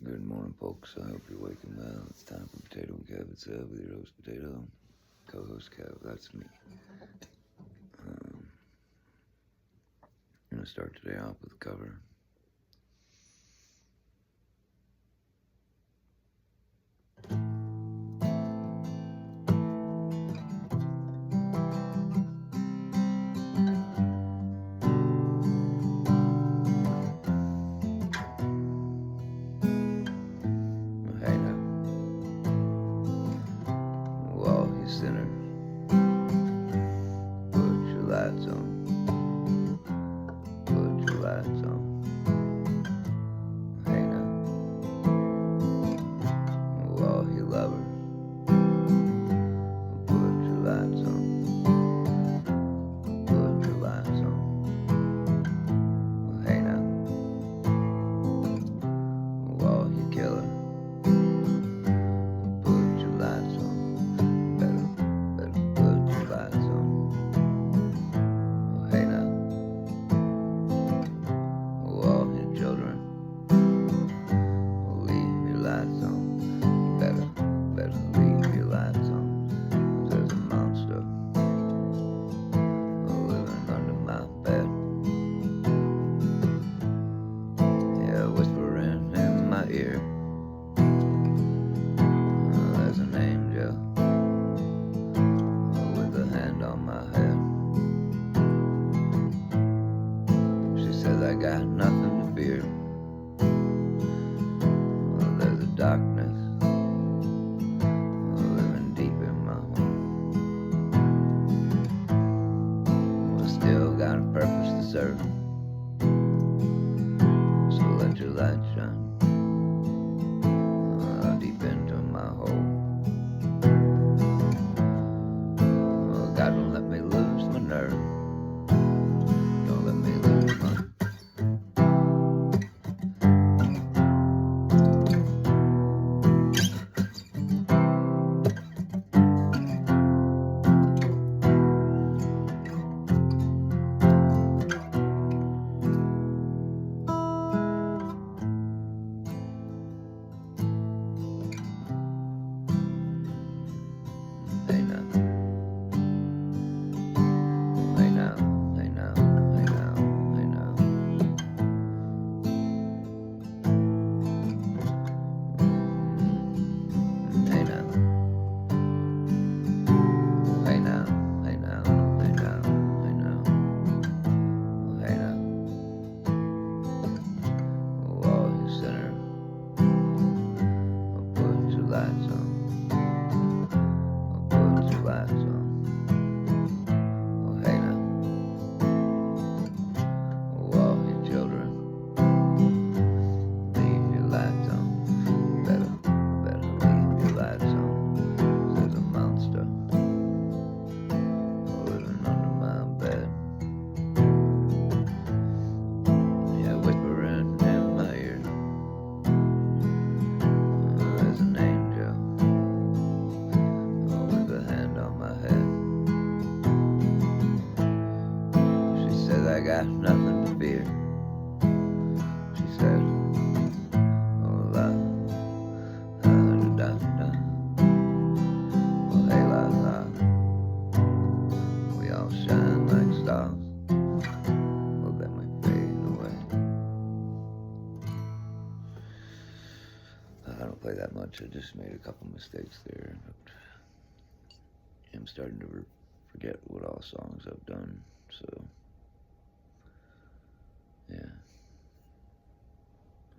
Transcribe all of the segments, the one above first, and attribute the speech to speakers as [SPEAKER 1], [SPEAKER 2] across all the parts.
[SPEAKER 1] Good morning, folks. I hope you're waking well. It's time for Potato and Kev. It's with your host, Potato, co-host Kev. That's me. I'm going to start today off with a cover. Hey now. Well, you sinner, put your lights on. Put your lights on. Hey now. Well, you lover, put your lights on. Put your lights on. Hey now. Well, you killer, put your lights on. Better put your lights on. Hey now. All your children, leave your lights on. Better leave your lights on. There's a monster living under my bed. Yeah, whispering in my ear. There's an angel with a hand on my head. She says I got nothing to fear. There's a darkness living deep in my home. We still got a purpose to serve. So let your light shine deep into my hole. God, don't let me lose my nerve. Don't let me lose my Hey now. Hey now. Hey now. Hey now. Hey now. Hey now. Hey now. Hey now. Hey now. Hey now. Hey now. Oh, you sinner, put your lights on. Put your lights on. Oh, hey now. Oh, all your children, leave your lights on. Better leave your lights on. There's a monster living under my bed. Yeah, whispering in my ear. There's an angel with a hand on my head. She says I got nothing to fear. She said, oh la, da da da, oh hey la la, we all shine like stars, well then we fade away. I don't play that much, I just made a couple mistakes there, but I'm starting to forget what all songs I've done, so yeah,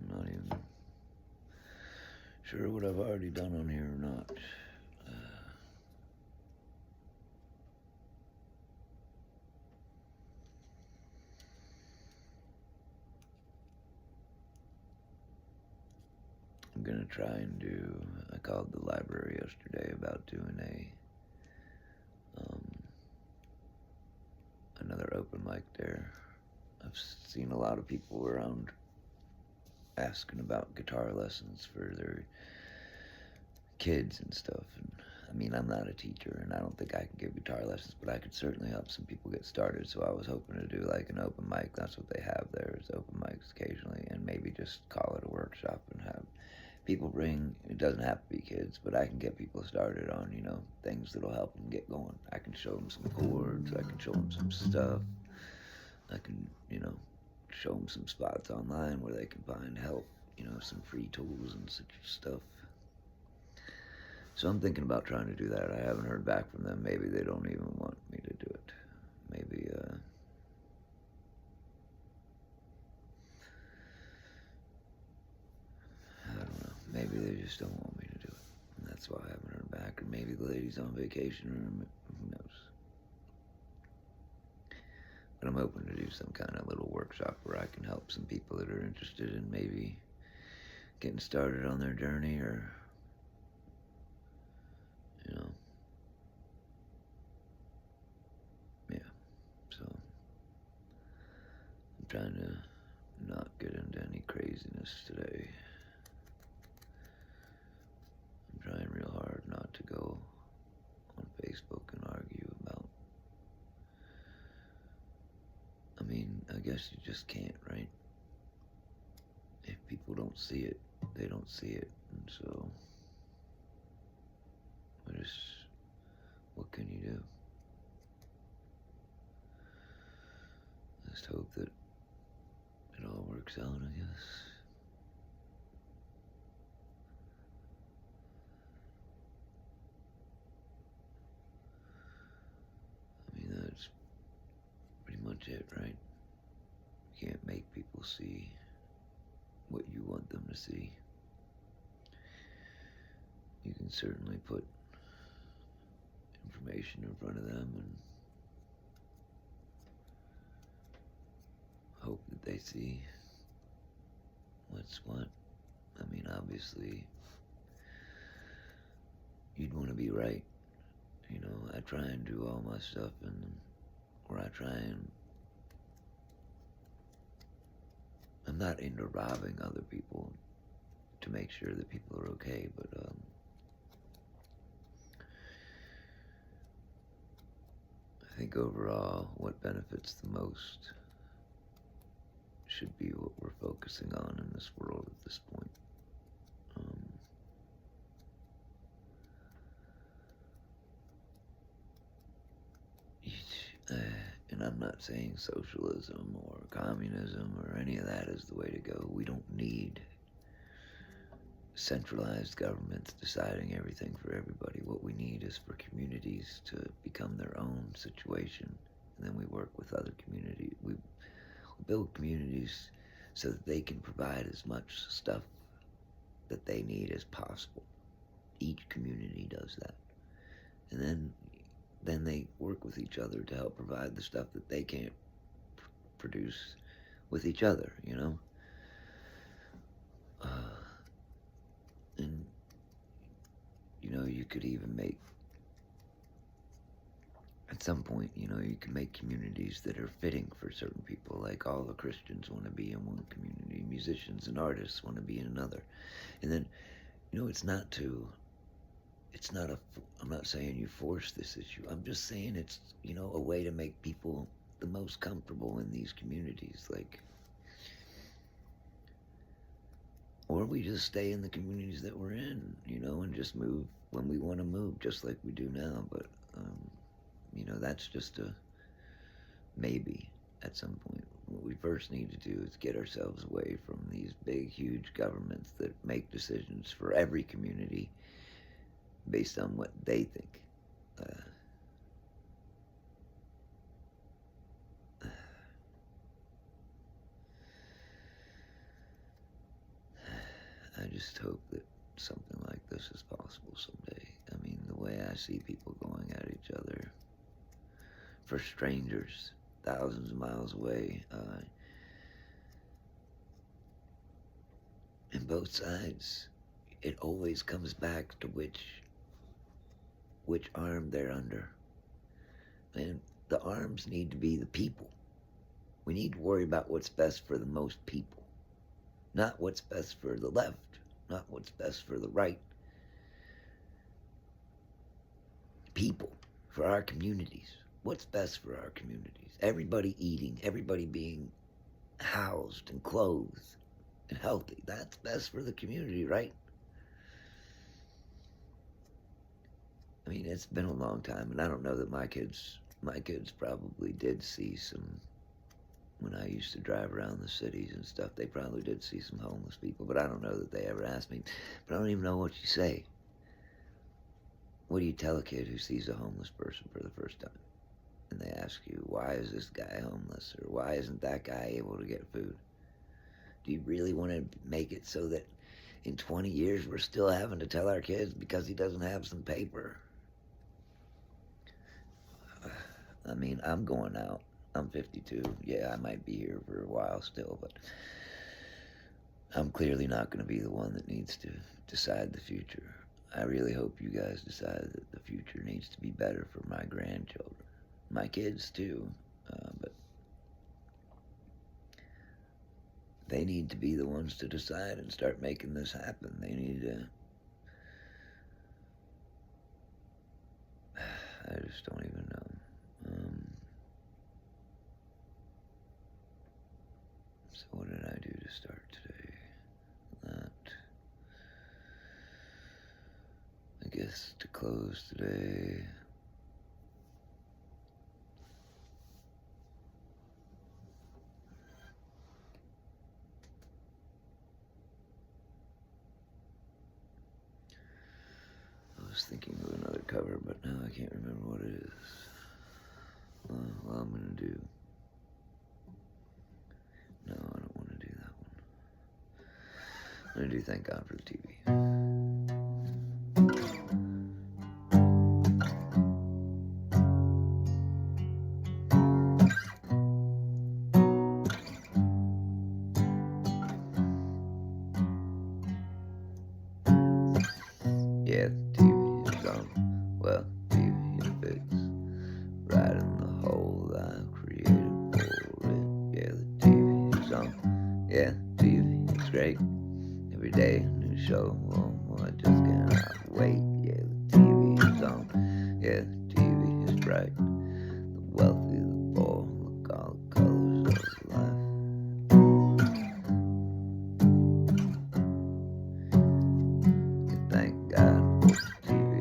[SPEAKER 1] I'm not even sure what I've already done on here or not. I'm gonna try and do, I called the library yesterday about doing another open mic there. I've seen a lot of people around asking about guitar lessons for their kids and stuff, and I mean, I'm not a teacher and I don't think I can give guitar lessons, but I could certainly help some people get started. So I was hoping to do like an open mic. That's what they have there, is open mics occasionally, and maybe just call it a workshop and have people bring, it doesn't have to be kids, but I can get people started on, things that'll help them get going. I can show them some chords, I can show them some stuff, I can, show them some spots online where they can find help, some free tools and such stuff. So I'm thinking about trying to do that. I haven't heard back from them. Maybe they don't even want me to do it. Maybe, I don't know. Maybe they just don't want me to do it. And that's why I haven't heard back. Or maybe the lady's on vacation, or who knows. But I'm hoping to do some kind of little workshop where I can help some people that are interested in maybe getting started on their journey, or, yeah. So I'm trying to not get into any craziness today. I'm trying real hard not to go on Facebook and argue about, I guess you just can't, right? If people don't see it, they don't see it. And so, what can you do? Just hope that it all works out, I guess. That's pretty much it, right? You can't make people see what you want them to see. You can certainly put information in front of them and hope that they see what's what. Obviously, you'd want to be right. I try and do all my stuff, where I try and, I'm not into robbing other people to make sure that people are okay, but, I think overall, what benefits the most should be what we're focusing on in this world at this point. And I'm not saying socialism or communism or any of that is the way to go. We don't need centralized governments deciding everything for everybody. What we need is for communities to become their own situation, and then we work with other communities. We build communities so that they can provide as much stuff that they need as possible. Each community does that. And then they work with each other to help provide the stuff that they can't produce with each other, and, you could even make, at some point, you can make communities that are fitting for certain people. Like all the Christians want to be in one community, musicians and artists want to be in another. And then, I'm not saying you force this issue. I'm just saying it's, a way to make people the most comfortable in these communities. Or we just stay in the communities that we're in, and just move when we want to move, just like we do now. But, that's just a maybe at some point. What we first need to do is get ourselves away from these big, huge governments that make decisions for every community based on what they think. I just hope that something like this is possible someday. The way I see people going at each other for strangers thousands of miles away, and both sides, it always comes back to which arm they're under. And the arms need to be the people. We need to worry about what's best for the most people, not what's best for the left, not what's best for the right. People, for our communities. What's best for our communities? Everybody eating, everybody being housed and clothed and healthy. That's best for the community, right? I mean, it's been a long time, and I don't know that my kids probably did see some, when I used to drive around the cities and stuff, they probably did see some homeless people, but I don't know that they ever asked me. But I don't even know what you say. What do you tell a kid who sees a homeless person for the first time? And they ask you, why is this guy homeless? Or why isn't that guy able to get food? Do you really want to make it so that in 20 years we're still having to tell our kids because he doesn't have some paper? I mean, I'm going out. I'm 52. Yeah, I might be here for a while still, but I'm clearly not going to be the one that needs to decide the future. I really hope you guys decide that the future needs to be better for my grandchildren. My kids, too, but they need to be the ones to decide and start making this happen. They need to... I just don't even know. So what did I do to start today? That... I guess to close today... I was thinking of another cover, but now I can't remember what it is. Well, I'm gonna do... No, I don't want to do that one. I'm gonna do Thank God for the TV. Yeah, the TV is on. Well, TV is fixed. Right in the hole I've created for it. Yeah, the TV is on. Yeah, TV is great. Every day a new show. Well, I just cannot wait. Yeah, the TV is on. Yeah, the TV is bright. The wealthy, the poor, look all the colors of life. Thank God for the TV.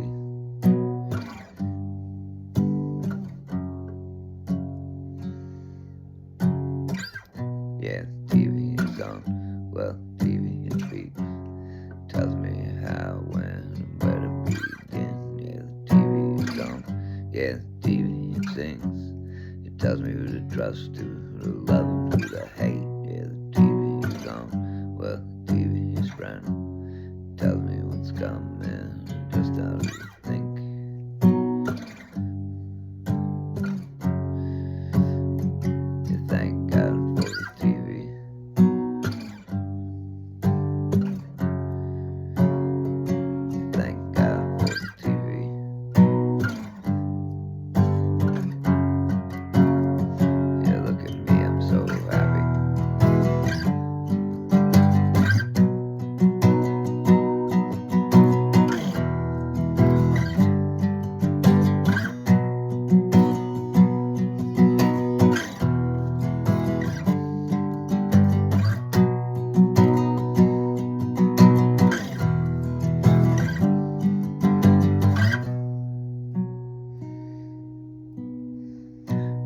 [SPEAKER 1] Yeah, TV is on. Well, TV speaks. Tells me how, when, and where to begin. Yeah, the TV is on. Yeah, the TV sings. It tells me who to trust, who to love, and who to hate. Yeah, the TV is on. Well, the TV is friend. Tells me what's coming and just how to think. Yeah, thank God for the TV. Thank God for the TV. Yeah, look at me, I'm so happy.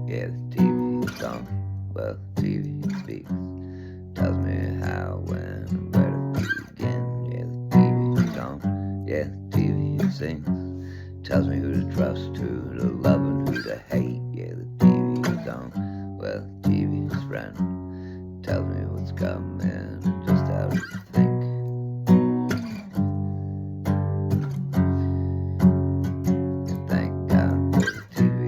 [SPEAKER 1] Yeah, the TV is on. Well, the TV speaks. Tells me how, when, and where to begin. Yeah, the TV is on. Yeah, the TV sings. Tells me who to trust, who to love, and who to hate. Yeah, the TV is on. Well, the TV is friend. Tells me what's coming and just how to think. And thank God for the TV.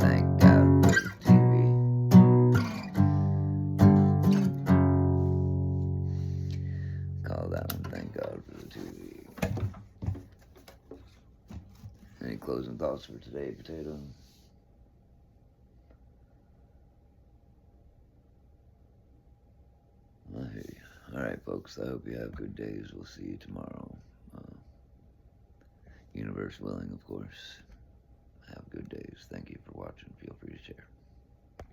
[SPEAKER 1] Thank God for the TV. Call that one Thank God for the TV. Any closing thoughts for today, Potato? I hear you. Alright, folks, I hope you have good days. We'll see you tomorrow. Universe willing, of course. Have good days. Thank you for watching. Feel free to share.